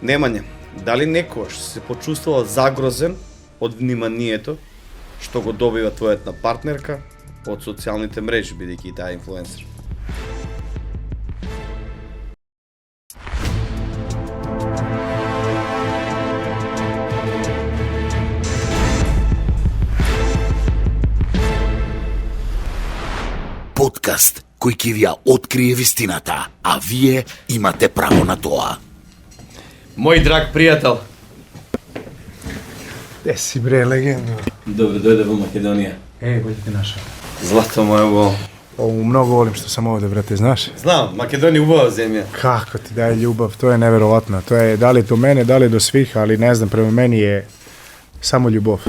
Немање, дали некојаш се почувствувал загрозен од вниманието што го добива твојата партнерка од социјалните мрежи, бидејќи таа инфлуенсер? Подкаст кој ќе ви ја открие вистината, а вие имате право на тоа. Мој драг пријател, Де си бре, легенда? добре дојде во Македонија. Bolje te našao. Злато моје, Ovo mnogo volim što sam ovdje, brate, znaš? знам, Македонија убава земја. Kako ti daje ljubav, to je neverovatno. To je, da li do mene, da li do svih, ali ne znam, prema meni je samo ljubav.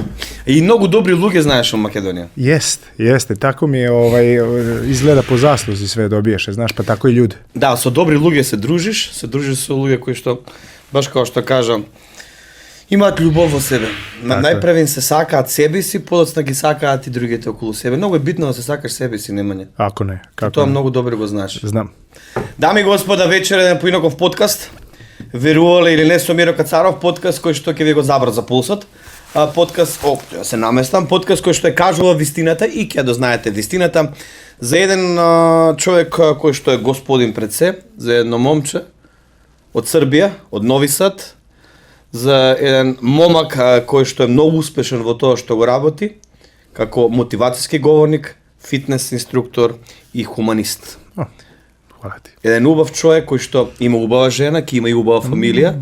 И многу добри луѓе знаеш во Македонија. Jeste, tako mi je, izgleda po zasluzi sve dobiješ, znaš, pa tako i ljudi. Да, со добри луѓе се дружиш со луѓе кои што, баш како што кажам, имаат љубов во себе. Најпрвен се сакаат себе си, подоцна ги сакаат и другите околу себе. Многу е битно да се сакаш себе си, Немање. Ako ne, kako Тоа ne. многу добро го знаеш. Znam. Дами и господа, вечер еден поинаков подкаст. Верувале или не, со Миро Кацаров, подкаст кој што ќе ви го забрза пулсот. Подкаст, ја се наместам, подкаст кој што е кажува вистината и ќе дознаете вистината за еден човек кој што е господин пред се, за едно момче од Србија, од Нови Сад, за еден момак кој што е многу успешен во тоа што го работи, како мотивацијски говорник, фитнес инструктор и хуманист. Hvala ti. Еден убав човек кој што има убава жена, ќе има и убава фамилија,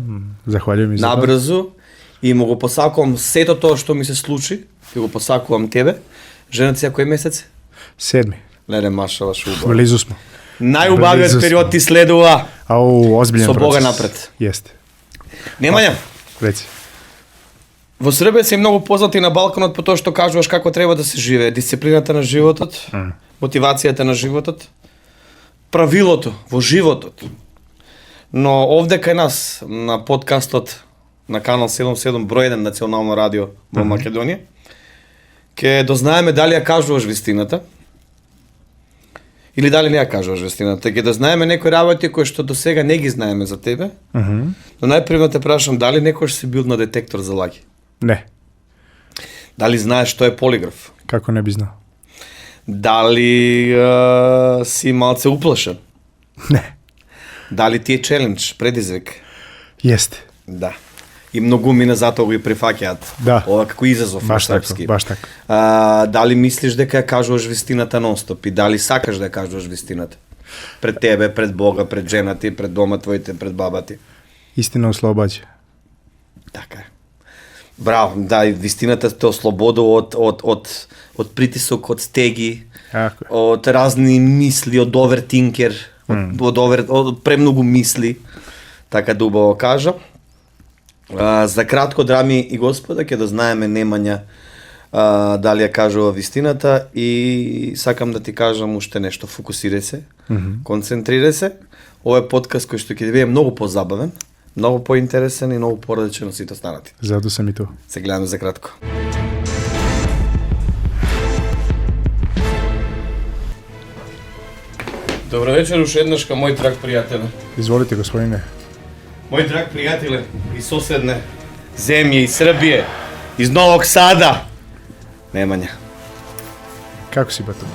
Zahvaljujem i za to. набрзо, и му го посакувам сето тоа што ми се случи, ќе го посакувам тебе. Жената си кој месец? 7. Леле, машала, шубава. Blizu smo. Најубавиот Близу период смо. ти следува. Au, ozbiljan Со Бога proces. напред. Jeste. Немања. Reci. Во Србија се многу познати на Балканот по тоа што кажуваш како треба да се живее, дисциплината на животот, мотивацијата на животот, правилото во животот. Но овде кај нас на подкастот на канал 77 број 1 национално радио во Македонија, ќе дознаеме дали ја кажуваш вистината или дали не ја кажуваш вистината. Ќе дознаеме некои работи кои што досега не ги знаеме за тебе. Но најпрво те прашам дали некојаш си бил на детектор за лаги? Ne. Дали знаеш што е полиграф? Kako ne bi znao? Дали си малце уплашен? Ne. Дали ти е челендж, предизвик? Jeste. Да. И многу мина затоа го и прифаќаат. Да. Ова како изазов на Baš tako, српски. baš tako. Дали мислиш дека ја кажуваш вистината нонстоп и дали сакаш да ја кажуваш вистината? Пред тебе, пред Бога, пред жена ти, пред дома твоите, пред баба ти. Istina oslobađa. Така е. Браво, да, и вистината те ослободува од притисок, од стеги, Tako je. од разни мисли, од овертинкер, од премногу мисли, така да убаво кажа. За кратко, драми и господа, ќе да знаеме Немања дали ја кажува вистината и сакам да ти кажам уште нешто, фокусирај се, концентрирај се. Ова е подкаст кој што ќе биде многу позабавен, многу поинтересен и многу поразличен од сите останати. Zato sam i tu. Се гледаме за кратко. Добро вечер, уште еднаш ка мој драг пријателе. Izvolite, gospodine. Мој драг пријателе из соседне земје, из Србије, из Новог Сада. Немања. Kako si, bato?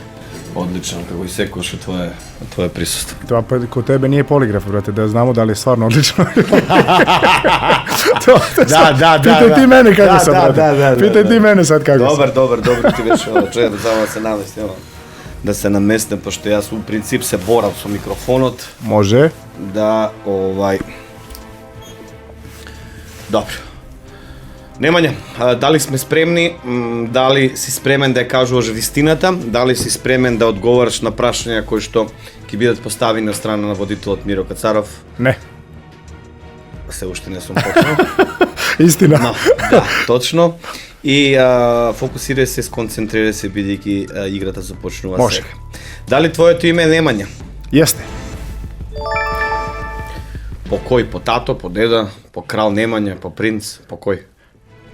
Одлично, како и секојаш твое присуство. To pa kod tebe nije poligraf, brate, da znamo da li je stvarno odlično. Pitaj ti mene kako sam, brate. Pitaj ti mene sad kako sam. Добар, ти беше ова, чекај само да се наместим, да се наместам, пошто јас у принцип се борам со микрофонот, Može. да, Добро. Немање, дали сме спремни, дали си спремен да ја кажуваш вистината, дали си спремен да одговараш на прашања кои што ќе бидат поставени од страна на водителот Миро Кацаров? Ne. Се уште не сум почнал. Istina. Но, да, точно. И фокусирај се, сконцентрирај се, бидејќи играта започнува Може. сега. Дали твоето име е Немања? Jeste. По кој? По тато, по деда, по крал Немања, по принц, по кој?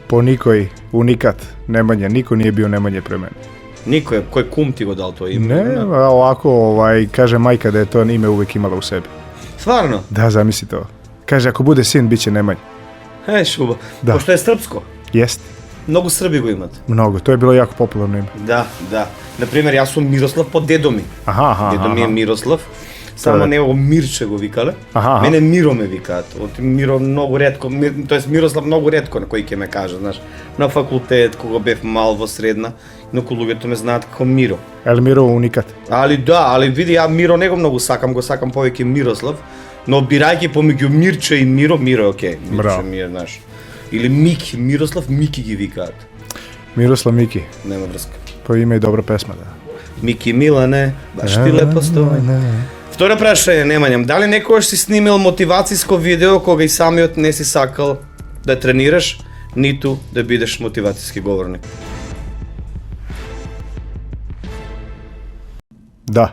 Po nikoj, unikat, Nemanja, niko nije bio Nemanje pre mene. Никој, кој кум ти го дал тоа име? Ne, ovako, kaže majka da je to ime uvek imala u sebi. Стварно? Da, zamisli to. Kaže, ako bude sin, bit će Nemanja. Šuba. Da. Pošto je srpsko, Jest, mnogo Srbi go imate. mnogo. To je bilo jako popularno ime. Da. Naprimjer, ja sam Miroslav po dedo mi. Aha. Dedo mi je Miroslav. Samo ne ovo Mirče go vikale. Aha. Mene Miro me vikат. Miro mnogo retko, to jest Miroslav mnogo retko na koji ke me kaže, znaš. Na fakultet, koga bев mal во sredna, mnogo луѓето me знаат како Miro. Elmiro unikat. Ali vidi, ja Miro него mnogo sakam, go sakam повеќе Miroslav, но бирајќи помеѓу Мирче и Миро е окей. Мирче ми е, знаеш. Или Мики, Мирослав, Мики ги викаат. Miroslav Miki. Нема врска. To ime je dobra pesma, da. Miki Milane, baš ti lepo stoji. Второ прашање, Немањам, дали некогаш си снимил мотивацијско видео кога и самиот не си сакал да тренираш, ниту да бидеш мотивацијски говорник? Da.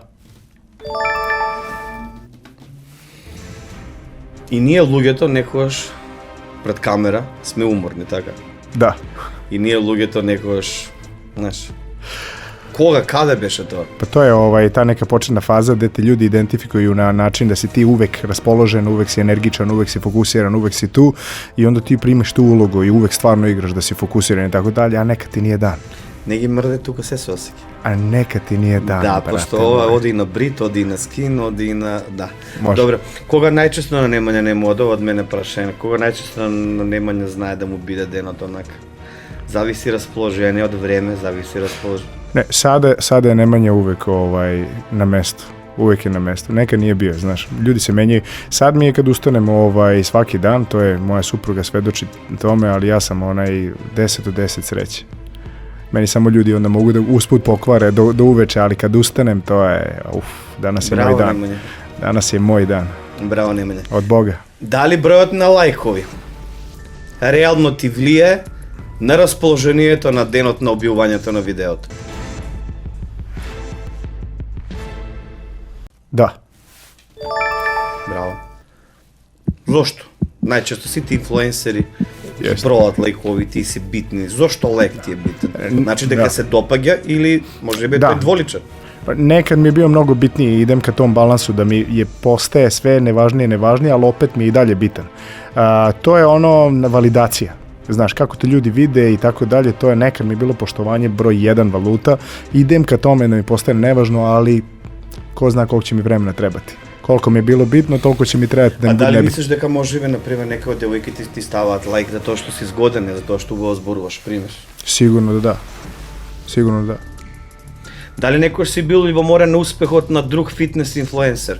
И ние луѓето некогаш пред камера сме уморни, така? Da. И ние луѓето некогаш, знаеш, кога, каде беше тоа? Pa to je ta neka početna faza gde te ljudi identifikuju na način da si ti uvek raspoložen, uvek si energičan, uvek si fokusiran, uvek si tu i onda ti primiš tu ulogu i uvek stvarno igraš da si fokusiran i tako dalje, a nekad ti nije dan. Не ги мрде тука се сосеќа. A nekad ti nije dan. Да, brate пошто ова moj. оди и на брит, оди и на скин, оди и на... Да. Може. Добре, кога најчесто на Немања не му од мене прашање, кога најчесто на Немања знае да му биде денот онака? Зависи расположение од време, зависи расположение. Ne, sada je Nemanja uvek na mestu. Uvek je na mestu. Nekad nije bio, znaš. Ljudi se menjaju. Sad mi je kad ustanem svaki dan, to je moja supruga svedoči tome, ali ja sam 10 od 10 sreće. Meni samo ljudi onda mogu da usput pokvare do uveče, ali kad ustanem, to je, danas je Браво, moj dan. Немања. Danas je moj dan. Браво, Немања. Od Boga. Дали бројот на лајкови реално ти влие на расположението на денот на објавувањето на видеото? Da. Браво. Зошто? Најчесто сите инфлуенсери Јесте. бројот лајкови, ти си битни. Зошто лајк ти е битен? Значи дека Да. се допаѓа или може би Да. тој дволичен? Pa nekad mi je bio mnogo bitniji, idem ka tom balansu da mi je postaje sve nevažnije, ali opet mi je i dalje bitan. To je validacija. Znaš, kako te ljudi vide i tako dalje, to je nekad mi je bilo poštovanje broj 1 valuta. Idem ka tome da mi postane nevažno, ali ko zna koliko će mi vremena trebati. Koliko mi je bilo bitno, toliko će mi trebati da А mi bude дали nebitno. мислиш дека можеби, например, некои од девојките ти ставаат лајк за тоа што си згоден, не за тоа што го озборуваш, пример? Sigurno da da. Sigurno da da. Дали некој си бил љубоморен на успехот на друг фитнес инфлуенсер?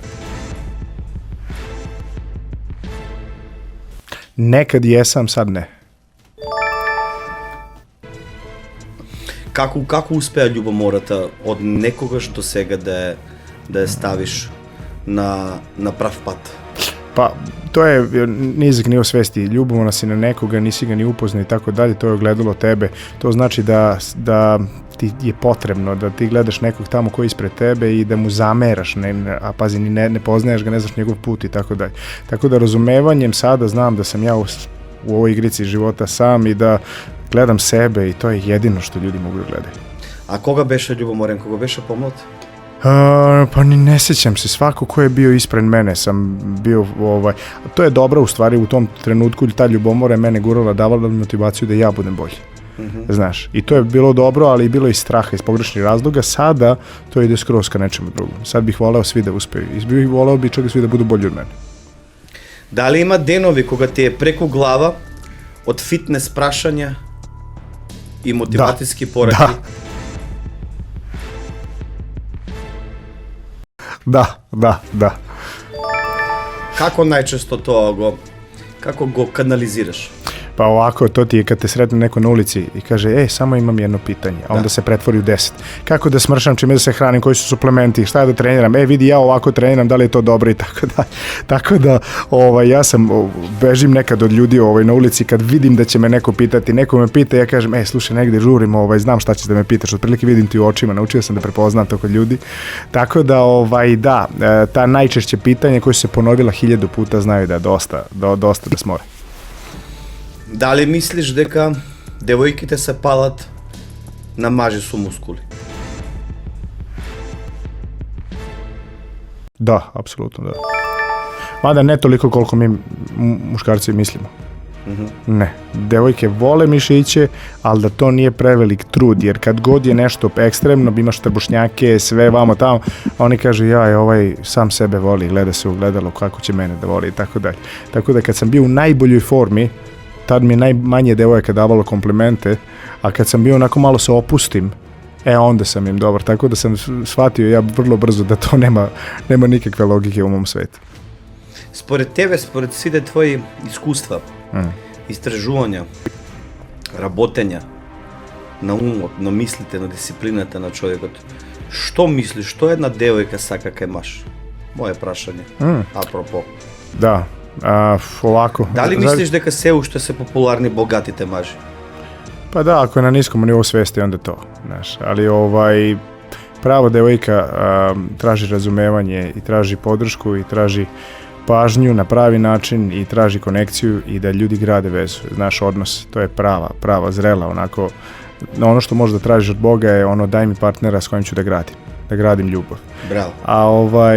Nekad jesam, sad ne. Како успеа љубомората од некогаш до сега да ја ставиш на прав пат? Pa, to je nizak nivo svesti. Ljubomora si na nekoga, nisi ga ni upoznao i tako dalje, to je ogledalo tebe. To znači da ti je potrebno da ti gledaš nekog tamo koji je ispred tebe i da mu zameraš, a pazi, ne poznaješ ga, ne znaš njegov put i tako dalje. Tako da razumevanjem sada znam da sam ja u ovoj igrici života sam i da gledam sebe i to je jedino što ljudi mogu da gledaju. А кога беше љубоморен, кога беше помлад? Pa ni ne sjećam se, svako ko je bio ispred mene sam bio, to je dobro u stvari u tom trenutku, ta ljubomora je mene gurala, davala motivaciju da ja budem bolji. Znaš, i to je bilo dobro, ali i bilo i straha iz pogrešnih razloga. Sada to ide skroz ka nečemu drugom. Sad bih voleo svi da uspeju i voleo bih čak svi da budu bolji od mene. Дали има денови кога ти е преку глава од фитнес прашања и мотивацијски пораки? Da. Како најчесто тоа како го канализираш? Pa ovako, to ti je kad te sretne neko na ulici i kaže, samo imam jedno pitanje, a onda se pretvori u 10. Kako da smršam, čime da se hranim, koji su suplementi, šta da treniram, vidi ja ovako treniram, da li je to dobro i tako da. Tako da, ja bežim nekad od ljudi na ulici kad vidim da će me neko pitati, neko me pita, ja kažem, slušaj, negde žurim, znam šta ćeš da me pitaš, otprilike vidim ti u očima, naučio sam da prepoznam to kod ljudi. Tako da, da, ta najčešće pitanje koje su se ponovila 1000 puta znaju da je dosta da smore. Дали мислиш дека девојките се палат на мажи со мускули? Da, apsolutno da. Mada ne toliko koliko mi muškarci mislimo. Ne, devojke vole mišiće, ali da to nije prevelik trud, jer kad god je nešto ekstremno, imaš trbušnjake, sve vamo tamo, a oni kažu, ovaj sam sebe voli, gleda se u gledalo kako će mene da voli i tako dalje. Tako da kad sam bio u najboljoj formi, tad mi je najmanje devojaka davalo komplimente, a kad sam bio onako malo se opustim, onda sam im dobar, tako da sam shvatio ja vrlo brzo da to nema nikakve logike u mom svetu. Според тебе, според сите твои искуства, истражувања, работења на умот, на мислите, на дисциплината на човекот, што мислиш, што една девојка сака кај маж? Моје прашање, апропо. Da, ovako. Дали мислиш дека се уште се популарни богатите мажи? Pa da, ako je na niskom nivou svesti, onda to, znaš, ali pravo devojka traži razumevanje i traži podršku i traži pažnju na pravi način i traži konekciju i da ljudi grade vezu, znaš, odnos, to je prava, zrela, onako, ono što možda tražiš od Boga je ono, daj mi partnera s kojim ću da gradim ljubav. Bravo. A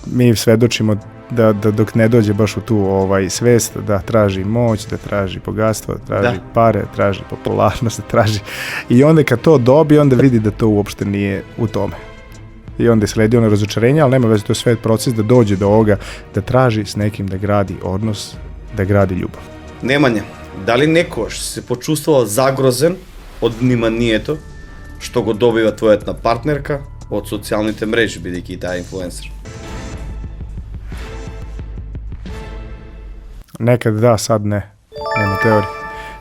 mi svedočimo da dok ne dođe baš u tu svest, da traži moć, da traži bogatstvo, da traži pare, da traži popularnost, da traži, i onda kad to dobije, onda vidi da to uopšte nije u tome. I onda sledi ono razočarenje, ali nema veze, to je sve proces da dođe do ovoga, da traži s nekim da gradi odnos, da gradi ljubav. Немање, дали некојаш се почувствувал загрозен од вниманието што го добива твојата партнерка од социјалните мрежи, бидејќи и таа инфлуенсер? Nekad da, sad ne. Nema teorije.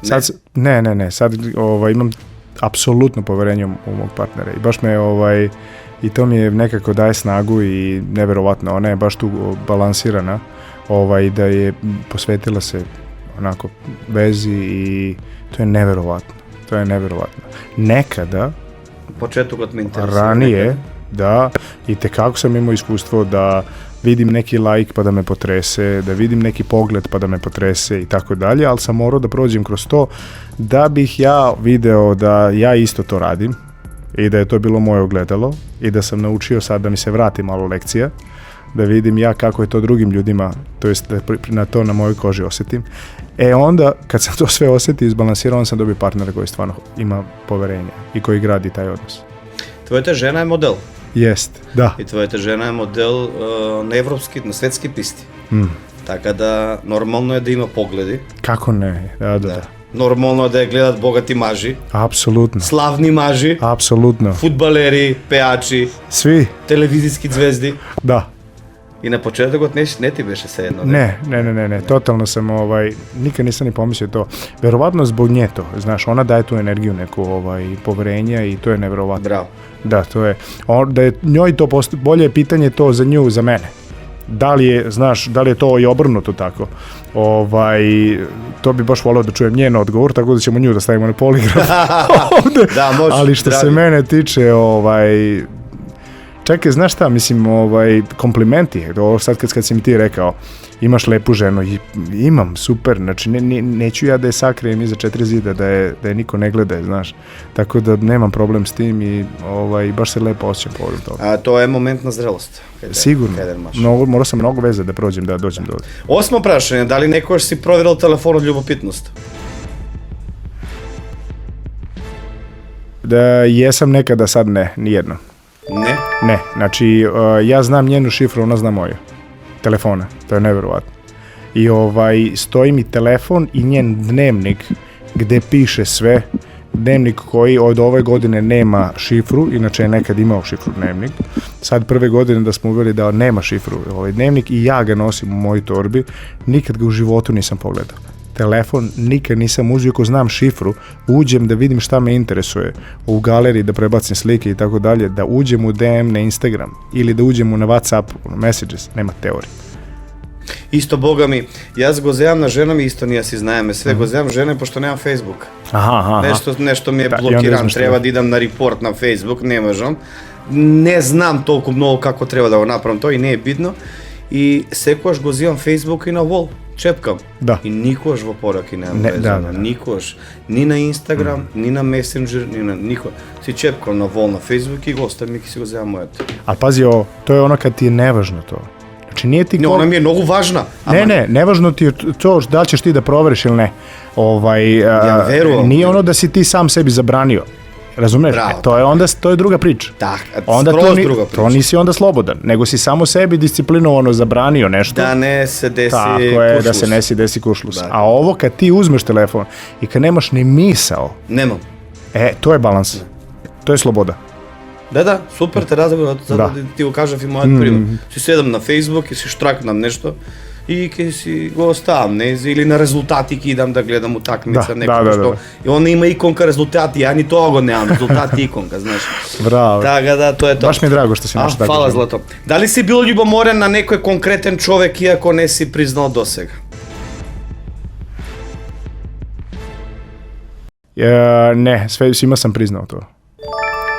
Sad, ne. Sad imam apsolutno poverenje u mog partnera i baš me i to mi je nekako daje snagu i neverovatno. Ona je baš tu balansirana, da je posvetila se onako vezi i to je neverovatno. Nekada, Početokot me interesuje. ranije, da, i tekako sam imao iskustvo da vidim neki like pa da me potrese, da vidim neki pogled pa da me potrese i tako dalje, ali sam morao da prođem kroz to da bih ja video da ja isto to radim i da je to bilo moje ogledalo i da sam naučio sad da mi se vrati malo lekcija, da vidim ja kako je to drugim ljudima, to jest da na to na mojoj koži osjetim. Onda kad sam to sve osjetio i izbalansirao, onda sam dobio partnera koji stvarno ima poverenje i koji gradi taj odnos. Твојата жена е модел. Jest, da. И твојата жена е модел на европски, на светски писти. Така да нормално е да има погледи. Kako ne, da. Нормално е да ја гледат богати мажи, Apsolutno. славни мажи, Apsolutno. фудбалери, пеачи, Svi, телевизиски звезди. da. И на почетокот не ти беше се едно. Ne, totalno sam, nikad nisam ni pomislio to. Verovatno zbog nje to, znaš, ona daje tu energiju, neku poverenja i to je neverovatno. Браво. Da, to je, da je njoj to bolje je pitanje to za nju, za mene. Da li je to i obrnuto tako? To bi baš volio da čujem njen odgovor, tako da ćemo nju da stavimo na poligraf ovde. Da, može. Ali što se mene tiče, čekaj, znaš šta, mislim, komplimenti, sad kad si mi ti rekao, imaš lepu ženu, imam, super, znači neću ja da je sakrijem iza 4 zida, da je niko ne gleda, znaš, tako da nemam problem s tim i baš se lepo osjećam povodom toga. А тоа е момент на зрелост. Sigurno, morao sam mnogo veze da prođem, da dođem do ovdje. Осмо прашање, дали некојаш си проверил телефон од љубопитност? Da jesam nekada, sad ne, nijedno. Не. Ne, znači ja znam njenu šifru, ona zna moju. Telefona, to je neverovatno. I stoji mi telefon i njen dnevnik gde piše sve. Dnevnik koji od ove godine nema šifru, inače je nekad imao šifru dnevnik. Sad prve godine da smo uveli da nema šifru ovaj dnevnik i ja ga nosim u mojoj torbi, nikad ga u životu nisam pogledao. Telefon nikad nisam uzeo, ako znam šifru, uđem da vidim šta me interesuje, u galeriji da prebacim slike i tako dalje, da uđem u DM na Instagram ili da uđem na WhatsApp, na Messages, nema teorije. Исто, бога ми, јас го земам на жена ми, исто ние си знаеме све, го земам жена пошто немам Facebook. Нешто ми е блокиран, треба да идам на репорт на Facebook, не можам. Не знам толку многу како треба да го направам тоа и не е битно. И секогаш го земам Facebook и на wall, чепкам. Да. И никогаш во пораки немам везано, никогаш. Ни на Instagram, ни на Messenger, ни на никој. Си чепкам на wall на Facebook и го оставам и си го земам мојот. A pazi ovo, to je ono kad ti je nevažno to. Znači Znači nije ti... Ne, ona mi je mnogo važna. Nevažno ti je to da li ćeš ti da proveriš ili ne. Nije ono da si ti sam sebi zabranio. Razumeš? To je druga priča. Onda druga priča. To nisi onda slobodan, nego si samo sebi disciplinovano zabranio nešto. Da ne se desi tako je, kušlus. Da se ne si desi kušlus. A ovo kad ti uzmeš telefon i kad nemaš ni misao. Nemam. To je balans. To je sloboda. Da, super te razgovoram, zato ti kažem i moj primjer. Si sedam na Facebook i si štraknam nešto i kada si go ostavim, ili na rezultati ki idam da gledam utakmica neko. I on ima ikonka rezultati, ja ni toga nemam, rezultati ikonka, znaš. Bravo. Tako da, to je to. Baš mi je drago što si našao tako. Hvala Zlato. Da li si bio ljubomoran na nekoj konkretan čovek iako ne si priznao dosega? Ne, svima sam priznao to.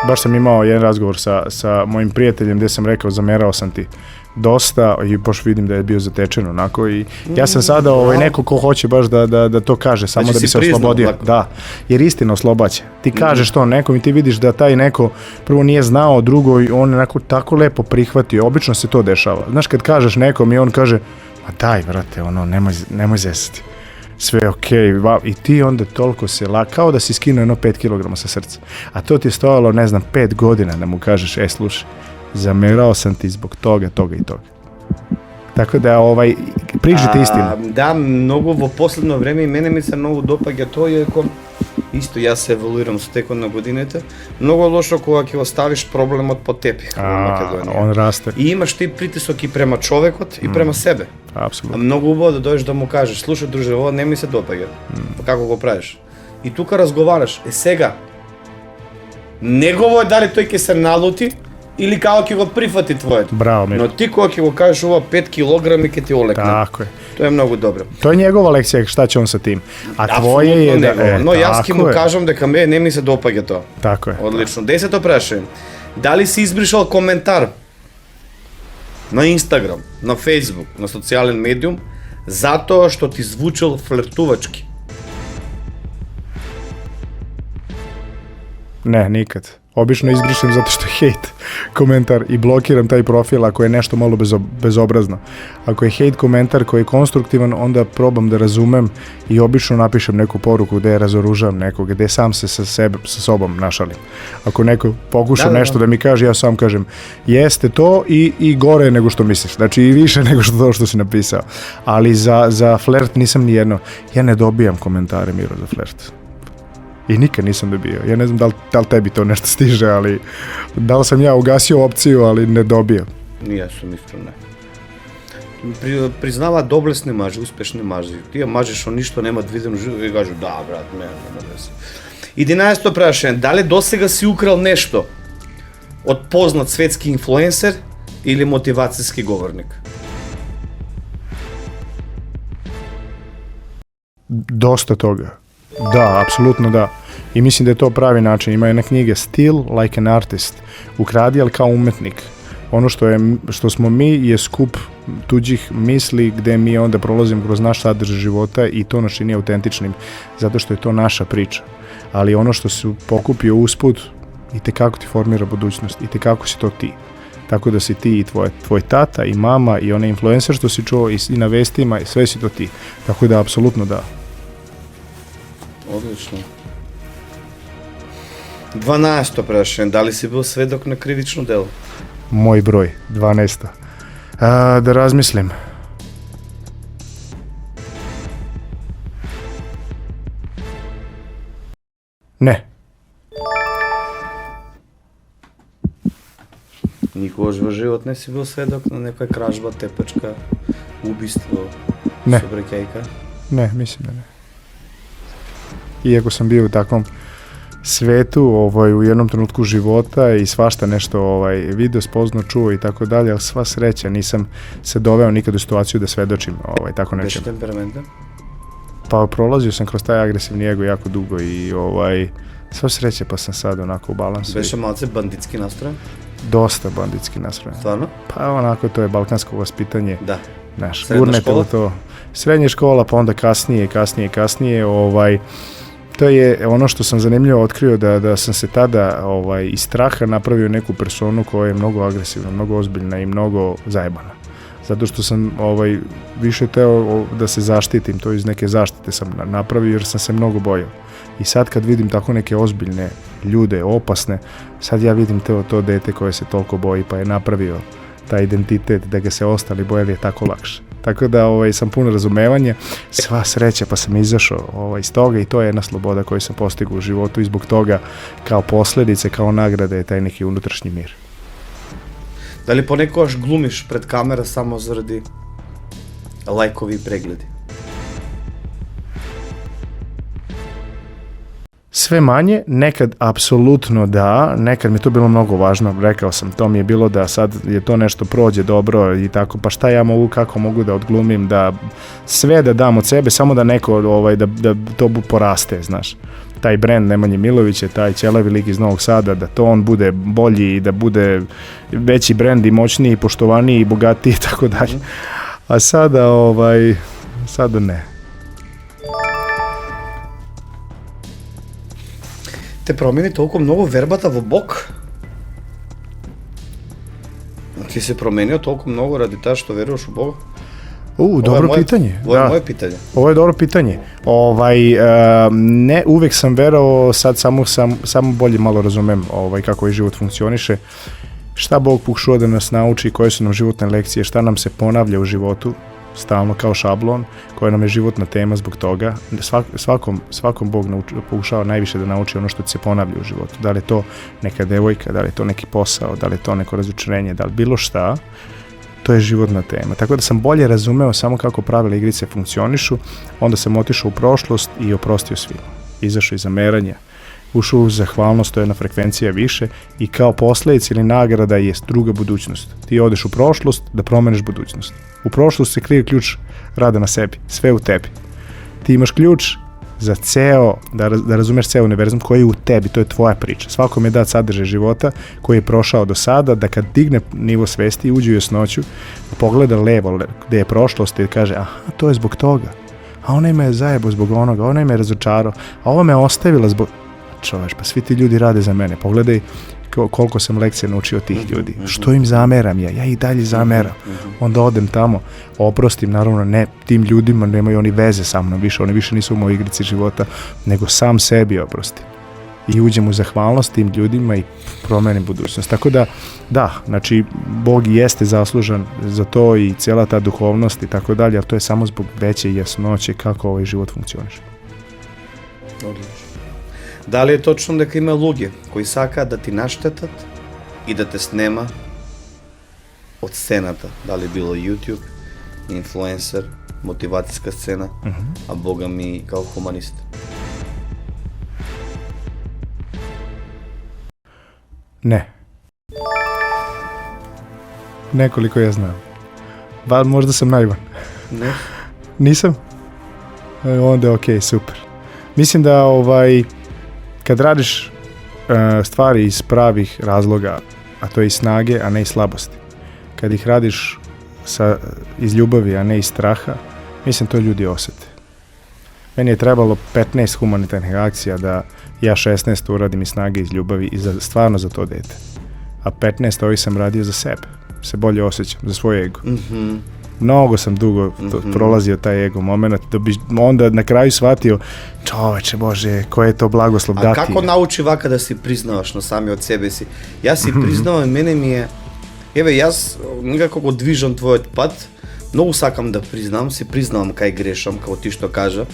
Baš sam imao jedan razgovor sa mojim prijateljem gdje sam rekao zamerao sam ti dosta i baš vidim da je bio zatečen onako i ja sam sada neko ko hoće baš da to kaže samo da bi se oslobodio. Da, jer istina oslobađa. Ti kažeš to nekom i ti vidiš da taj neko prvo nije znao, drugo i on onako tako lepo prihvatio. Obično se to dešava. Znaš kad kažeš nekom i on kaže ma daj vrate, nemoj zesati. Sve je okej, i ti onda toliko se kao da si skinuo 5 kg sa srca. A to ti je stojalo, 5 godina da mu kažeš, slušaj, zamerao sam ti zbog toga i toga. Tako da, prižite istinu. Da, mnogo u posledno vreme i mene mi se mnogo dopaga to, iako isto ja se evoluiram s tekom na godinete, mnogo lošo когато ostaviš problem od pod tepih u Makedoniji. On raste. I imaš ti pritisak i prema čovekot i prema sebe. Apsolutno. A mnogo ubo da dođeš da mu kažeš, slušaj druže, ovo ne mi se dopaga, pa kako го praviš? I тука разговараш, сега, негово е дали тој ќе се налути, или како ќе го прифати твоето. Браво, Миро. Но ти кога ќе го кажеш ова 5 килограми ќе ти олекне. Тако е. To je mnogo dobro. To je njegova lekcija, šta će on sa tim. A tvoje je da... No јас ќе му кажам дека не ми се допаѓа тоа. Тако е. Одлично. 10-то прашање. Дали си избришал коментар на Инстаграм, на Фейсбук, на социјален медиум, затоа што ти звучал флиртувачки? Ne, nikad. Obično izbrišem zato što je hejt komentar i blokiram taj profil ako je nešto malo bezobrazno. Ako je hejt komentar koji je konstruktivan, onda probam da razumem i obično napišem neku poruku gde razoružavam nekog, gde sam se sa sobom našalim. Ako neko pokuša nešto da mi kaže, ja sam kažem jeste to i gore nego što misliš. Znači i više nego što si napisao. Ali za flert nisam nijedno. Ja ne dobijam komentare, Miro, za flert. I nikad nisam dobio. Ja ne znam da li tebi to nešto stiže, ali da li sam ja ugasio opciju, ali ne dobio. Ja sam iskreno ne. Признава доблесни мажи, успешни мажи. Тие мажи што ништо немаат видено живо и кажу да, брат, нема везе. 11-то прашање, дали досега си украл нешто од познат светски инфлуенсер или мотивацијски говорник? Dosta toga. Da, apsolutno da. I mislim da je to pravi način. Ima jedna knjiga Steal like an artist. Ukradi, ali kao umetnik. Ono što smo mi je skup tuđih misli gde mi onda prolazimo kroz naš sadržaj života i to nas čini autentičnim, zato što je to naša priča. Ali ono što se pokupio usput, i tekako ti formira budućnost, i tekako si to ti. Tako da si ti i tvoj tata i mama i onaj influencer što si čuo i na vestima i sve si to ti. Tako da, apsolutno da. Odlično. 12-то прашање, дали си бил сведок на кривично дело? Moj broj, 12. Da razmislim. Ne. Никогаш во живот не си бил сведок на некоја кражба, тепачка, убиство, собреќајка? Ne, mislim da ne. Iako sam bio u takvom svetu u jednom trenutku života i svašta nešto video, spoznao, čuo i tako dalje, ali sva sreća nisam se doveo nikad u situaciju da svedočim tako nečem. Beše temperamenta? Pa prolazio sam kroz taj agresivni ego jako dugo i sva sreća pa sam sad onako u balansu. Beše malce banditski nastrojen? Dosta banditski nastrojen. Stvarno? Pa onako to je balkansko vaspitanje. Da. Naš, srednja škola? To. Srednja škola, pa onda kasnije. To je ono što sam zanimljivo otkrio da sam se tada iz straha napravio neku personu koja je mnogo agresivna, mnogo ozbiljna i mnogo zajebana. zato što sam više teo da se zaštitim, to iz neke zaštite sam napravio jer sam se mnogo bojao. I sad kad vidim tako neke ozbiljne ljude, opasne, sad ja vidim to dete koje se toliko boji pa je napravio taj identitet da ga se ostali bojevi je tako lakše. Tako da sam puno razumevanja, sva sreća pa sam izašao iz toga i to je jedna sloboda koju sam postigao u životu i zbog toga kao posljedice, kao nagrada je taj neki unutrašnji mir. Da li ponekoš glumiš pred kamera samo zaradi lajkovi i pregledi? Sve manje, nekad apsolutno da, nekad mi je to bilo mnogo važno, rekao sam, to mi je bilo da sad je to nešto prođe dobro i tako, pa šta ja mogu, kako mogu da odglumim, da sve da dam od sebe, samo da neko, da to poraste, znaš. Taj brend Nemanje Milovića, taj ćelavi lik iz Novog Sada, da to on bude bolji i da bude veći brend i moćniji, i poštovaniji i bogatiji i tako dalje. A sada ne. Te promijeni toliko mnogo verbata v bok? Ti se promenio toliko mnogo radi ta što veruješ u Boga? Dobro pitanje. Ovo je moje pitanje. Ovo je dobro pitanje. Ne, uvijek sam verovao, sad samo bolje malo razumem kako je život funkcioniše. Šta Bog pokušava da nas nauči, koje su nam životne lekcije, šta nam se ponavlja u životu, stalno kao šablon, koja nam je životna tema zbog toga. Svakom Bog pokušava najviše da nauči ono što ti se ponavlja u životu. Da li je to neka devojka, da li je to neki posao, da li je to neko razočarenje, da li bilo šta, to je životna tema. Tako da sam bolje razumeo samo kako pravila igrice funkcionišu, onda sam otišao u prošlost i oprostio svima. Izašao iz zameranja, ušao u zahvalnost, to je jedna frekvencija više i kao posljedica ili nagrada je druga budućnost. Ti odeš u prošlost da promeniš budućnost. U prošlost se krije ključ rada na sebi, sve u tebi. Ti imaš ključ za da razumeš ceo univerzum koji je u tebi, to je tvoja priča. Svakom je dat sadržaj života koji je prošao do sada, da kad digne nivo svesti i uđe u jasnoću, pogleda levo gde je prošlost i kaže, aha, to je zbog toga. A ona me je zajebo zbog onoga, ona me je razočarao, a ova me ostavila zbog... Čoveš, pa svi ti ljudi rade za mene. Pogledaj koliko sam lekcija naučio od tih ljudi. Što im zameram ja i dalje zameram. Onda odem tamo, oprostim, naravno ne tim ljudima, nemaju oni veze sa mnom više, oni više nisu u mojoj igrici života, nego sam sebi oprostim. I uđem u zahvalnost tim ljudima i promenim budućnost. Tako da, znači, Bog jeste zaslužan za to i cijela ta duhovnost i tako dalje, ali to je samo zbog veće jasnoće kako ovaj život funkcioniše. Odlično. Da li je točno дека има луѓе кои сака да ти наштетат и да те снема од сцената, дали било YouTube, инфлуенсер, мотивацијска сцена, а Бога ми као хуманист? Ne. Nekoliko ja znam. Možda sam naivan. Ne? Nisam? Onda je okej, super. Mislim da kad radiš stvari iz pravih razloga, a to je iz snage, a ne iz slabosti, kad ih radiš iz ljubavi, a ne iz straha, mislim to ljudi osjete. Meni je trebalo 15 humanitarnih akcija da ja 16 uradim iz snage, iz ljubavi i stvarno za to dete. A 15 ovih sam radio za sebe, se bolje osjećam, za svoj ego. Mnogo sam dugo prolazio taj ego moment, da bi onda na kraju shvatio, čoveče Bože, koje je to blagoslov dati. A kako nauči vaka da si priznavaš na sami od sebe si? Ja si priznavam, mene mi je, jaz nekako го движам твојот пат, многу сакам да признам, си признавам кај грешам, како ти што кажа.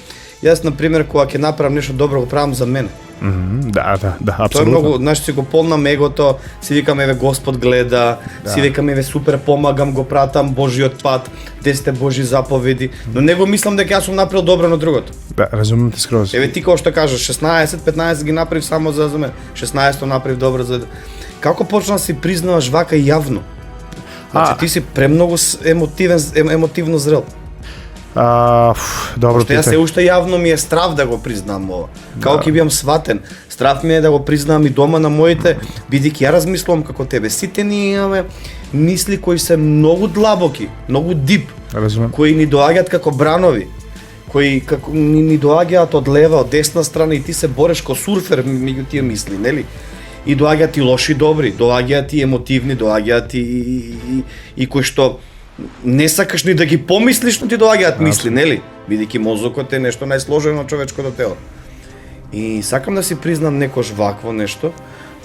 Јас, например, кога ќе направам нешто добро, го правам за мене. Да, апсолутно. Тоа е многу, значи си го полнам егото, си викам, Господ гледа, си викам, супер, помагам, го пратам Божиот пат, 10 Божи заповеди, но не го мислам дека јас сум направил добро на другото. Да, разумем те скроз. Ти како што кажеш, 16-15 ги направив само за мене, 16 направив добро за... Како почна да си признаваш вака јавно? Значи ти си премногу емотивно зрел. Добро питање. Јас се уште јавно ми е страв да го признам ова. Како ќе бидам сватен, страв ми е да го признам и дома на моите, бидејќи ја размислувам како тебе. Сите ние имаме мисли кои се многу длабоки, многу дип, кои ни доаѓаат како бранови, кои ни доаѓаат од лева, од десна страна и ти се бореш ко сурфер меѓу тие мисли, нели? И доаѓаат и лоши, добри, доаѓаат и емотивни, доаѓаат и кои што не сакаш ни да ги помислиш, но ти доаѓаат мисли, нели? Бидејќи мозокот е нешто најсложено од човечкото тело. И сакам да си признам некош вакво нешто,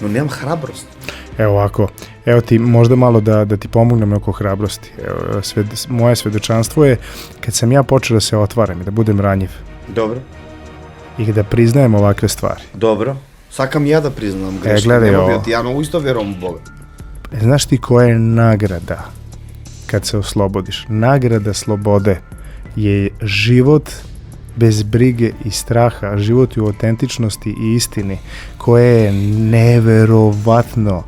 но немам храброст. Evo ovako, evo ti možda malo da ti pomognem oko hrabrosti. Evo, moje svedočanstvo je kad sam ja počeo da se otvaram i da budem ranjiv Dobro, i da priznajem ovakve stvari. dobro. Сакам ја да признам грешка. гледај Нема ово. би, ја многу исто верувам у Бога. Znaš ti koja je nagrada kad se oslobodiš? Nagrada slobode je život bez brige i straha, život u autentičnosti i istini, koje je neverovatno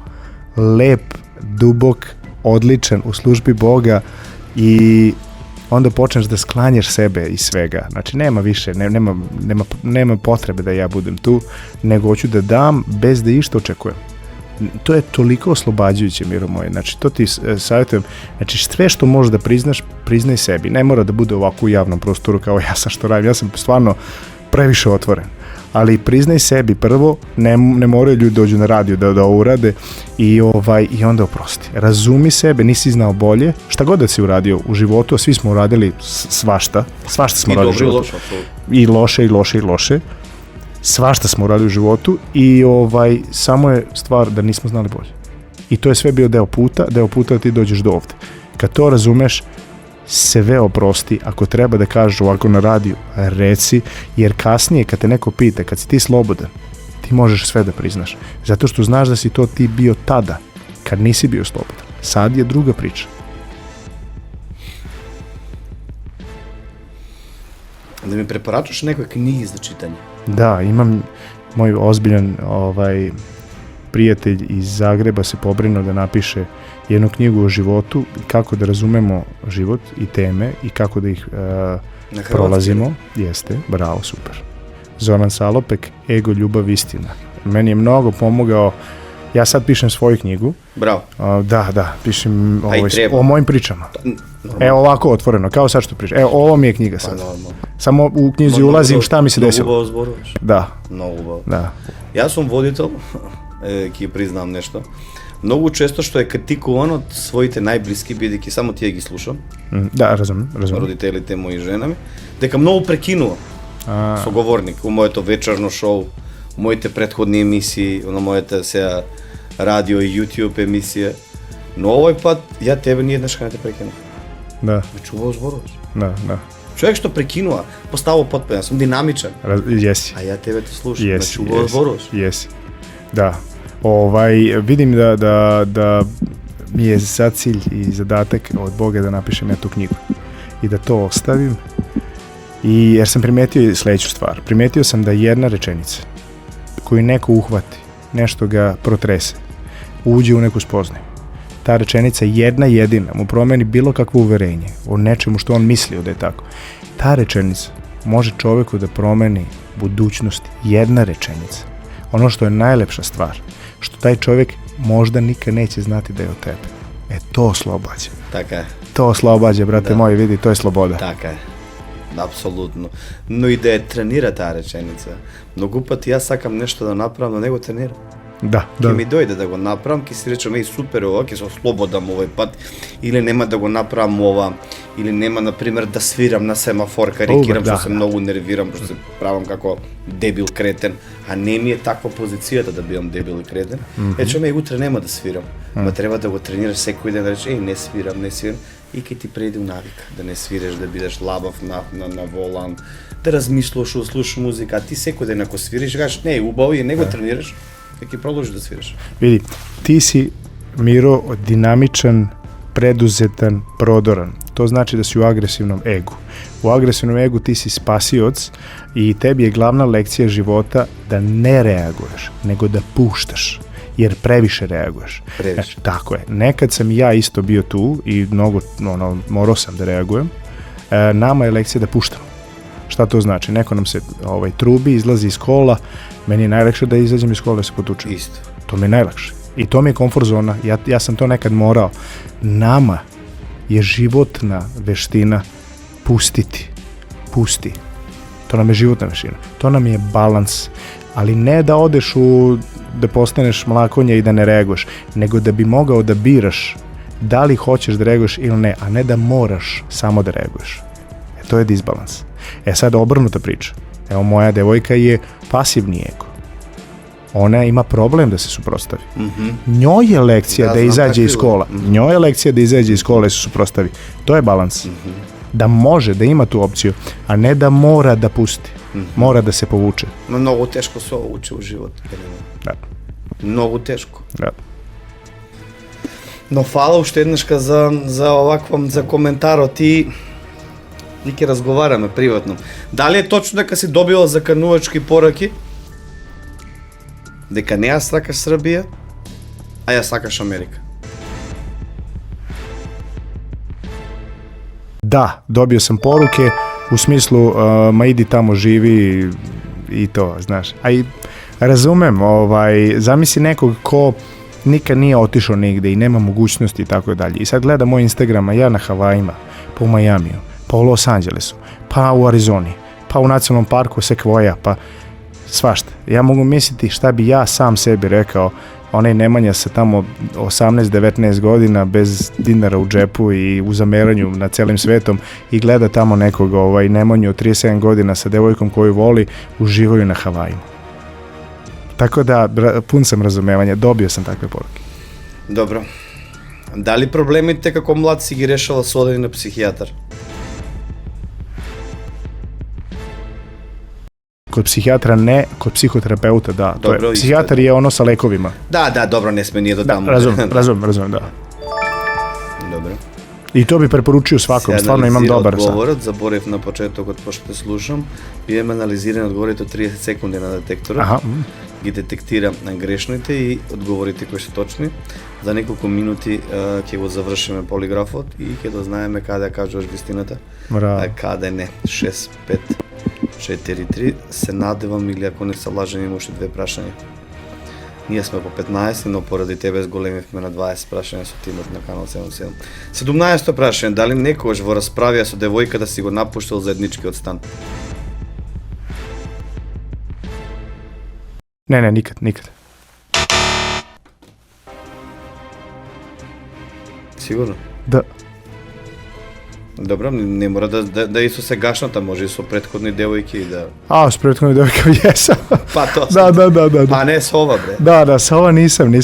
lep, dubok, odličan u službi Boga i onda počneš da sklanjaš sebe iz svega. Znači nema više, nema potrebe da ja budem tu, nego hoću da dam bez da išta očekujem. To je toliko oslobađajuće, Miro moj. Znači, to ti savjetujem. Znači, sve što možeš da priznaš, priznaj sebi. Ne mora da bude ovako u javnom prostoru kao ja sam što radim. Ja sam stvarno previše otvoren. Ali priznaj sebi prvo, ne moraju ljudi dođu na radio da urade i onda oprosti. Razumi sebe, nisi znao bolje. Šta god da si uradio u životu, a svi smo uradili svašta smo uradili u životu. I loše. Svašta smo uradili u životu i samo je stvar da nismo znali bolje. I to je sve bio deo puta da ti dođeš do ovde. Kad to razumeš, sve oprosti, ako treba da kažeš ovako na radiju, reci, jer kasnije kad te neko pita, kad si ti slobodan, ti možeš sve da priznaš. Zato što znaš da si to ti bio tada, kad nisi bio slobodan. Sad je druga priča. Да ми препорачаш некои книги за читање. Da, imam moj ozbiljan prijatelj iz Zagreba se pobrinuo da napiše jednu knjigu o životu, kako da razumemo život i teme i kako da ih prolazimo. Jeste, bravo, super. Zoran Salopek, Ego, ljubav, istina. Meni je mnogo pomogao. Ja sad pišem svoju knjigu. Браво. Da, pišem treba. o mojim pričama. Evo ovako otvoreno, kao sad što pričam. Evo, ovo mi je knjiga sad. Samo u knjizi ulazim šta mi se desilo. Многу убаво зборуваш. Da, Многу убаво. da. Јас сум водител, ќе признам нешто. Многу често што е критикуван од своите најблиски, бидејќи само тие ги слушам, Da, razumem. родителите мои и жена ми, дека многу прекинува со говорник у моето вечерно шоу, у моите претходни емисии, на мојата сега радио и YouTube емисија. Но овој пат ја тебе ни еднаш не те прекинав. Da, Веќе убаво зборуваш. da. Човек што прекинува, постава потпен, сум динамичен, Jesi. а ја тебе те слушам, Jesi, значи убаво зборуваш. Jesi. Da. Vidim da mi je za cilj i zadatak od Boga da napišem ja tu knjigu i da to ostavim. Jer sam primetio sledeću stvar. Primetio sam da jedna rečenica koju neko uhvati, nešto ga protrese, uđe u neku spoznaju. Ta rečenica jedna jedina mu promeni bilo kakvo uverenje o nečemu što on mislio da je tako. Ta rečenica može čoveku da promeni budućnost. Jedna rečenica. Ono što je najlepša stvar, što taj čovjek možda nikad neće znati da je od tebe. To oslobađa. Така е. To oslobađa, brate moji, vidi, to je sloboda. Така е. Апсолутно. Но и да ја тренира таа реченица. Многу пати јас сакам нешто да направам, но не го тренирам. Da. Ќе ми дојде да го направам, ќе си речем, супер ова, ќе се ослободам овој пат, или нема да го направам ова, или нема, например, да свирам на семафор, карикирам, што се многу нервирам, што се правам како дебил кретен, а не ми е таква позицијата да бидам дебил и кретен. Ече утре нема да свирам, ма треба да го тренираш секој ден, да речеш, не свирам, и ќе ти преди навика, да не свиреш, да бидеш лабав на волан, да размислуваш, да слушаш музика, а ти секој ден ако свириш, кажеш, не, убаво и не го тренираш, ќе продолжиш да свириш. Vidi, ti si, Miro, dinamičan, preduzetan, prodoran. To znači da si u agresivnom egu. U agresivnom egu ti si spasioc i tebi je glavna lekcija života da ne reaguješ, nego da puštaš, jer previše reaguješ. Previše. Tako je. Nekad sam ja isto bio tu i mnogo, morao sam da reagujem. Nama je lekcija da puštamo. Šta to znači? Neko nam se trubi, izlazi iz kola, meni je najlakše da izađem iz kola da se potučem. Isto. To mi je najlakše. I to mi je komfort zona. Ja sam to nekad morao. Nama je životna veština pustiti. Pusti. To nam je životna veština. To nam je balans. Ali ne da odeš da postaneš mlakonja i da ne reaguješ, nego da bi mogao da biraš da li hoćeš da reaguješ ili ne, a ne da moraš samo da reaguješ. To je disbalans. Sad obrnuta priča. Evo, moja devojka je pasivni ego. Ona ima problem da se suprotstavi. Njoj je lekcija da izađe iz kola. Njoj je lekcija da izađe iz kola i se suprotstavi. To je balans. Da može, da ima tu opciju, a ne da mora da pusti. Mora da se povuče. Mnogo teško se ovo uče u životu. Da. Mnogo teško. Da. No, hvala uštedneška za komentar. Ti Nike razgovarаме приватно. Дали е точно дека си добила заканувачки пораки? Дека не ја сакаш Србија, а ја сакаш Америка? Da, dobio sam poruke u smislu ma idi tamo živi i to, znaš. A i razumem, zamisli nekog ko nikad nije otišao nigde i nema mogućnosti i tako dalje. I sad gleda moj Instagram, a ja na Havajima, pa u Majamiju, pa u Los Angelesu, pa u Arizoni, pa u nacionalnom parku Sequoia, pa svašta. Ja mogu misliti šta bi ja sam sebi rekao, onaj Nemanja sa tamo 18-19 godina bez dinara u džepu i u zameranju na celim svetom i gleda tamo nekog Nemanju od 37 godina sa devojkom koju voli, uživaju na Havajima. Tako da, pun sam razumevanja, dobio sam takve poruke. Dobro. Дали проблемите како млад си ги решала со одење на психијатар? Kod psihijatra ne, kod psihoterapeuta da. Dobro, to je, psihijatar je ono sa lekovima. Da, dobro, ne sme nije do tamo. Razumem, da. Dobro. I to bi preporučio svakom, stvarno imam dobar sad. Одговорот, заборев на почетокот, пошто те слушам, имаме анализирани одговорите од 30 секунди на детекторот. Аха. Ги детектира грешните и одговорите кои се точни. За неколку минути ќе го завршиме полиграфот и ќе да знаеме каде кажуваш вистината, а каде не. 6, 5, 4, 3. Се надевам или ако не се лажем има уште 2 прашања. Ние сме по 15, но поради тебе зголемивме на 20 прашања со тимот на Канал 77. 17 прашање, дали некогаш во расправија со девојка да си го напуштил заедничкиот стан? Ne, nikad. Сигурно? Da. Добро, не мора да и со сегашната, може и со претходни девојки и да... A, s prethodnom devojkom jesam. Pa to Da. Pa ne s ova, bre. Da, sa ova nisam. Ne.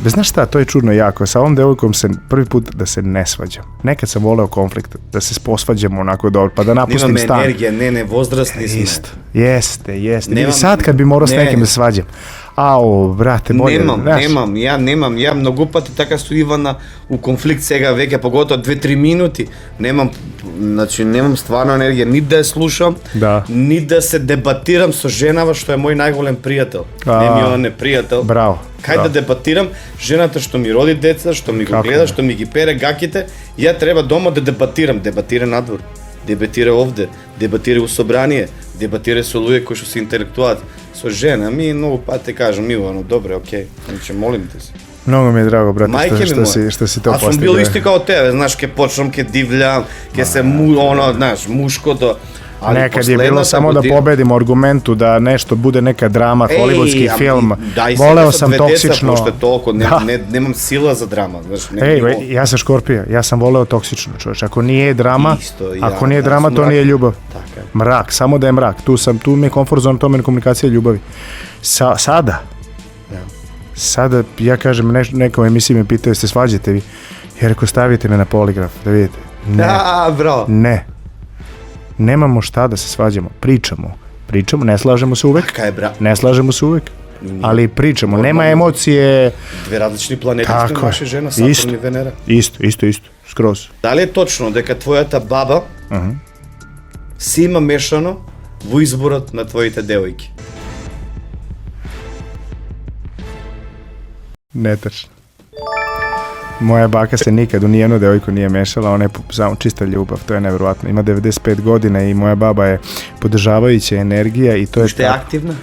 Znaš šta, to je čudno jako. Sa ovom devojkom se prvi put da se ne svađam. Nekad sam voleo konflikt, da se posvađamo onako dobro, pa da napustim stan. Nemam energije, ne, возрастни сме. Isto, jeste. Ili sad kad bi morao s nekim da svađam. Брате, bolje. Немам, ја многу пати така со Ивана у конфликт сега веќе поготово 2-3 минути. Немам стварно енергија ни да ја слушам, ни да се дебатирам со женава што е мој најголем пријател. Не ми он е пријател. Браво. Кај да дебатирам, жената што ми роди деца, што ми го гледа, што ми ги пере гаките, ја треба дома да дебатирам, дебатира надвор. Дебатира овде, дебатира у собрание, дебатира со луѓе кои што се интелектуалци. Со жена ми многу пати кажам, Ивано, добре, окей, молим те се. Mnogo mi je drago, brate, što si to postigao. A sam bil isti kao tebe, znaš, ke počnem, ke divljam, ke se muškoto. Nekad je bilo samo da pobedimo argumentu, da nešto bude neka drama, hollywoodski film. Voleo sam toksično. Nemam sila za drama. Ja sam Škorpija, ja sam voleo toksično, čovječ. Ako nije drama, to nije ljubav. Mrak, samo da je mrak. Tu mi je komfort zona, to mi je komunikacija ljubavi. Sada, ja kažem, neko u emisiji me pitaju, se svađate vi? Ja rekao, stavite me na poligraf, da vidite. Ne. Nemamo šta da se svađamo, pričamo, ne slažemo se uvek, ali pričamo, nema emocije. Dve različni planeti ste naše žena, Saturn i Venera. Isto, skroz. Da li je točno дека твојата баба си има мешано во изборот на твоите девојки? Netačno. Moja baka se nikad u nijednu devojku nije mešala, ona je samo čista ljubav, to je nevjerovatno. Ima 95 godina i moja baba je podržavajuća energija i to je... Što je aktivna?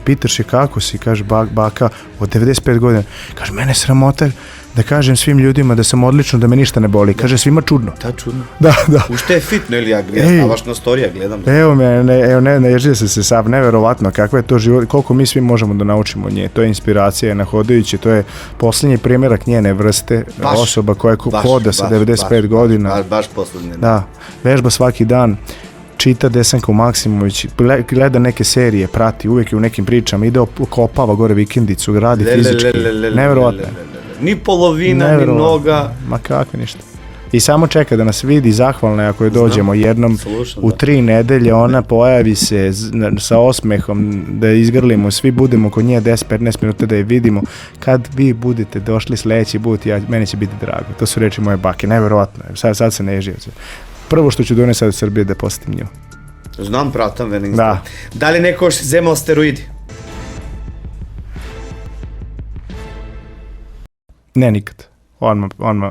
Pitaš je kako si, kaže baka od 95 godina. Kaže, mene sramota, da kažem svim ljudima da sam odlično, da me ništa ne boli. Kaže svima čudno. Da, čudno. Da. Ušte je fitno ili ja gledam, a vaš na storija gledam. Evo ne ježi se sad, neverovatno kakva je to život, koliko mi svi možemo da naučimo od nje. To je inspiracija nahodajući, to je posljednji primjerak njene vrste, osoba koja hoda sa 95 godina. Baš posljednje. Da, vežba svaki dan, čita Desanka Maksimović, gleda neke serije, prati, uvijek je u nekim pričama, ide okopava gore vikendicu, radi fizički, neverovatno. Ni polovina, ni noga. Ma kako ništa. I samo čeka da nas vidi, zahvalna je ako je dođemo jednom u 3 nedelje, ona pojavi se sa osmehom, da izgrlimo, svi budemo kod nje 10-15 minuta da je vidimo. Kad vi budete došli sljedeći put, meni će biti drago. To su reči moje bake, neverovatno. Sad se ne ježi. Prvo što ću doneti sad u Srbije da posjetim nju. Znam, pratam vening. Da li neko još zemal steroidi? Ne, nikad. Odmah.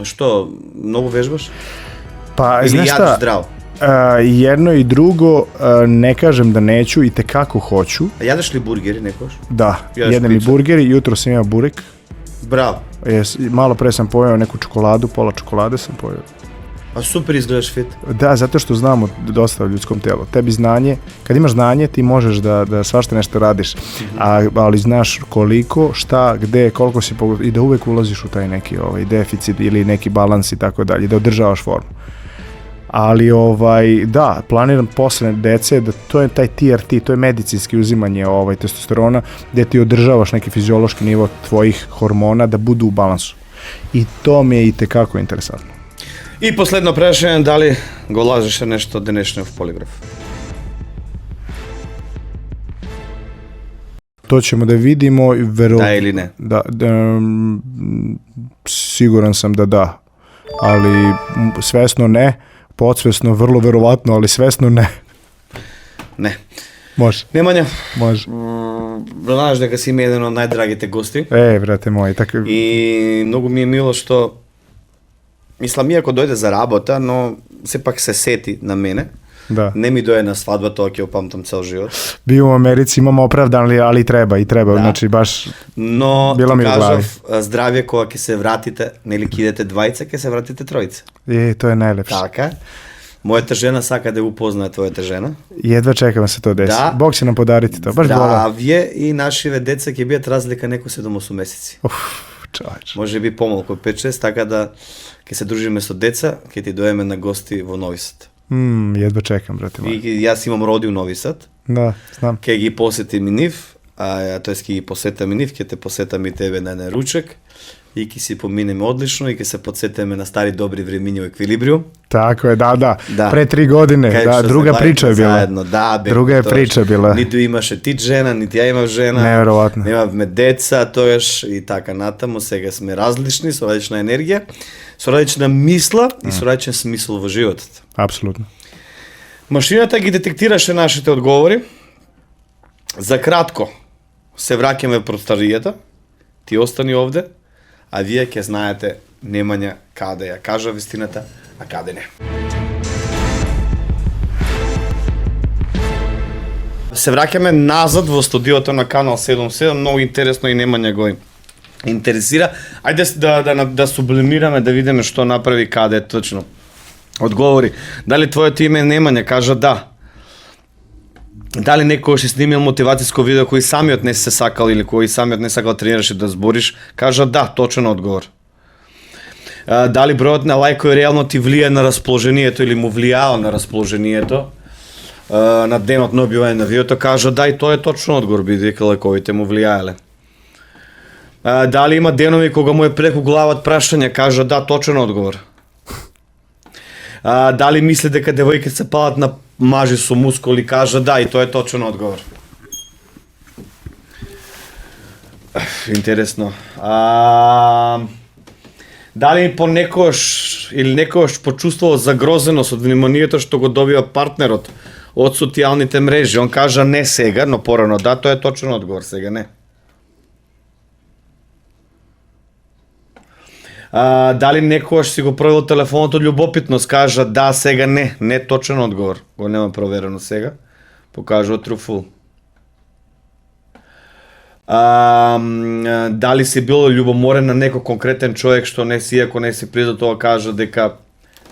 Što, mnogo vežbaš? Pa, ili znaš šta? Zdravo? Jedno i drugo, ne kažem da neću i tekako hoću. A jadeš li burgeri nekoš? Da, jedem i burgeri, jutro sam imao burek. Bravo. Malo pre sam pojeo neku čokoladu, pola čokolade sam pojeo. A super izgledaš fit. Da, zato što znamo dosta o ljudskom telu. Tebi znanje, kad imaš znanje ti možeš da svašta nešto radiš, ali znaš koliko, šta, gde, koliko si i da uvek ulaziš u taj neki deficit ili neki balans i tako dalje, da održavaš formu. Ali da, planiram posle dece da to je taj TRT, to je medicinski uzimanje testosterona gde ti održavaš neki fiziološki nivo tvojih hormona da budu u balansu. I to mi je itekako interesantno. I posledno prašanje, da li go lažeš nešto današnje v poligraf? To ćemo da vidimo. Da ili ne? Siguran sam da, ali svesno ne, podsvesno vrlo verovatno, ali svesno ne. Ne. Može. Nemanja. Može. Znaš da si mi jedan od najdragite gosti. Brate moj. I mnogo mi je milo što mislim, iako dojde za rabota, no sepak se seti na mene. Da. Ne mi doje na svadba, to ki opamtam cel život. Bio u Americi, imamo opravdan, ali treba, da. Znači baš no, bilo mi u glavi. Zdravje koga ki se vratite, ili ki idete dvajice, ki se vratite trojice. To je najlepše. Taka. Mojata žena saka da upoznaje tvojata žena. Jedva čekam se to desi. Da. Bog će nam podariti to. Baš zdravje i našive deca ki bijat razlika neko 7-8 meseci. Čovječ. Može bi pomolko 5-6, taka da ki se družime so deca, ki ti dojeme na gosti vo Novi Sad. Jedva čekam, brate moj. Jaz imam rodi u Novi Sad. Da, znam. Ki gi posetim i njih, to jest ki gi posetam i njih, ki te posetam i tebe na jedan ručak i ki si pomineme odlično i ki se podsjetame na stari dobri vreminje u ekvilibriju. Tako je, da. Pre 3 godine, druga priča je bila. Zajedno, druga je priča bila. Niti imaše ti žena, niti ja imam žena. Nevjerovatno. Nema me deca, to još i taka natamo, сега sme različni, su različna energija, su različna misla i su različan smisl v životu. Apsolutno. Mašiната ги детектираше нашите одговори. За кратко се враќаме в простаријата, ти остани овде, а вие ќе знаете Немања каде ја кажа вистината, а каде не. Се враќаме назад во студиото на Канал 77, многу интересно и Немања го интересира. Ајде да сублимираме, да видиме што направи каде точно. Одговори, дали твоето име е Немања, кажа да. Дали некој си снимил мотивацијско видео кој самиот не се сакал или кој самиот не сакал тренираше да збориш, кажа да, точен одговор. Дали бројот на лајкови реално ти влијае на расположението или му влијао на расположението на денот на објавање на видеото, кажа да, и тоа е точен одговор, бидејќи лајковите му влијаеле. Дали има денови кога му е преку глават прашање, кажа да, точен одговор. Дали мисли дека девојки се палат на мажи со мускули, кажа да, и тоа е точен одговор. Интересно. Дали понекогаш или некогаш почувствувал загрозеност од вниманието што го добива партнерот од социјалните мрежи? Он кажа не сега, но порано да, тоа е точен одговор, сега не. Дали некојаш си го проверил телефонот од љубопитност, кажа да, сега не, не точен одговор. Го нема проверено сега, покажува true full. Дали си бил љубоморен на некој конкретен човек што не си, ако не си призна тоа, кажа дека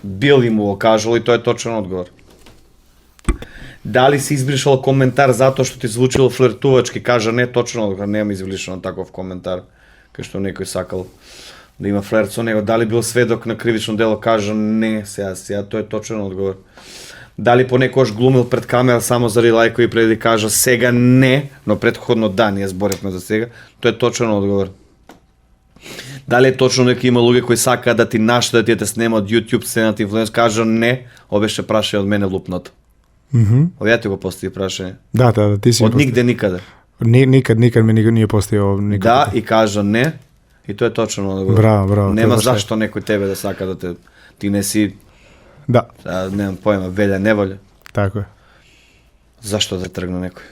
бил и му го кажал и тоа е точен одговор. Дали си избришал коментар затоа што ти звучило флиртувачки, кажа не, точен одговор, нема извлишано таков коментар, кај што некој сакал да има флирт со него. Дали бил сведок на кривично дело, кажа не, сега тоа е точен одговор. Дали понекогаш глумил пред камера само заради лајкови преди кажа сега не, но претходно да, ние зборевме за сега, тоа е точен одговор. Дали е точно дека има луѓе кои сакаат да ти наштедат и да те снимаат YouTube сценат инфлуенс, кажа не, ова беше прашање од мене лупнато. Овие ти го постави прашање. Да, ти си Од нигде никаде. Никад ми не поставил никад. Да, и кажа не, и тоа е точен одговор. Браво. Нема зашто некој тебе да сака да те, ти не си, Да, немам појма, велја, неволја. така е. Зашто да тргне некој?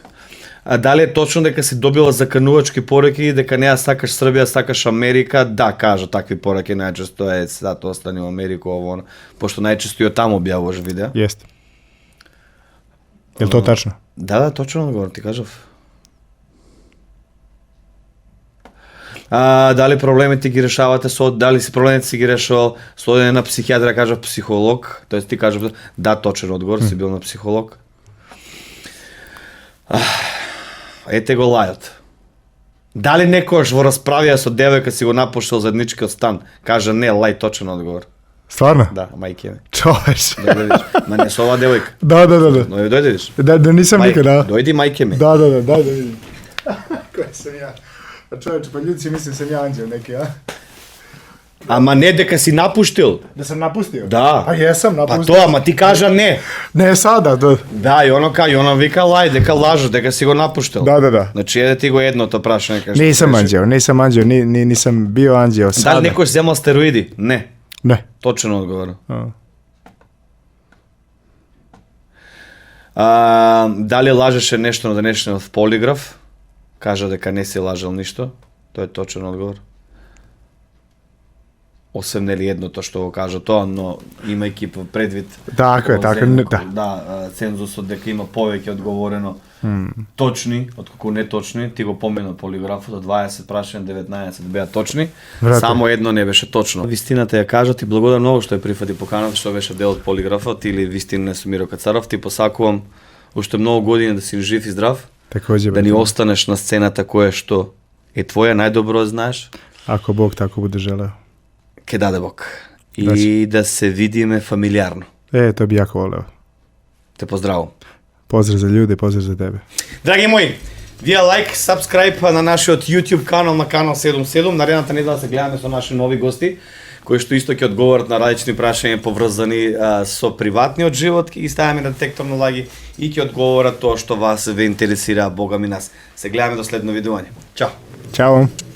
А дали е точно дека си добила заканувачки пораки и дека неа сакаш Србија, сакаш Америка? Да, кажа такви пораки најчесто е сато остани во Америка, ово, пошто најчесто и од таму објавуваш видео. Jeste. Je li to tačno? Да, точно одговор ти кажав. Дали проблемите ги решавате дали си проблемите си ги решавал со одење на психијатра, кажав психолог, тоест ти кажав да, точен одговор, си бил на психолог. Ете го лајот. Дали некојаш во расправија со девојка си го напуштил заедничкиот стан, кажа не, лај, точен одговор. Stvarno? Да, мајке ми. Čoveč. Да видиш. Ма не со оваа девојка. Da. Но дојди видиш. Da nisam nikad, da. Дојди мајке ми. Da, vidim. Koja sam ja? A čovječe, pa ljudi si mislim sam ja anđel neki, a? Ама не дека си напуштил. Da sam napustio? Да. Pa jesam Па napustio. тоа, ама ти кажа не. Ne sada, da. Да, и оно вика лај, дека лажу, дека си го напуштил. Da. Значи еде ти го едното прашање кажеш. Nisam anđeo, nisam bio anđeo sada. Дали некој земал стероиди? Не. Ne. Точен одговор. A. Дали лажеше нешто на денешниот полиграф? Кажа дека не си лажал ништо. Тоа е точен одговор. Освен нели едното што го кажа тоа, но имајќи предвид Така е, така е, да. Да, цензусот дека има повеќе одговорено точни, отколку неточни, ти го помена полиграфот, од 20 прашања 19 беа точни, Врате. само едно не беше точно. Вистината ја кажа, ти благодарам многу што ја прифати поканата, што беше дел од полиграфот или вистина со Миро Кацаров, ти посакувам уште многу години да си жив и здрав, Također. да ни останеш на сцената која што е твоја, најдобро знаеш, Ako Bog tako bude želeo. ке даде Бог. И да се видиме фамилиарно. To bi jako voleo. Те поздравам. Pozdrav za ljude, pozdrav za tebe. Драги мои, вие лайк, сабскрайб на нашиот YouTube канал, на канал 77. Наредната недела се гледаме со наши нови гости, кои што исто ќе одговорат на различни прашања поврзани со приватниот живот, ќе ги ставаме на детектор на лаги и ќе одговорат тоа што вас ве интересира, Бога ми нас. Се гледаме до следно видување. Чао! Ćao.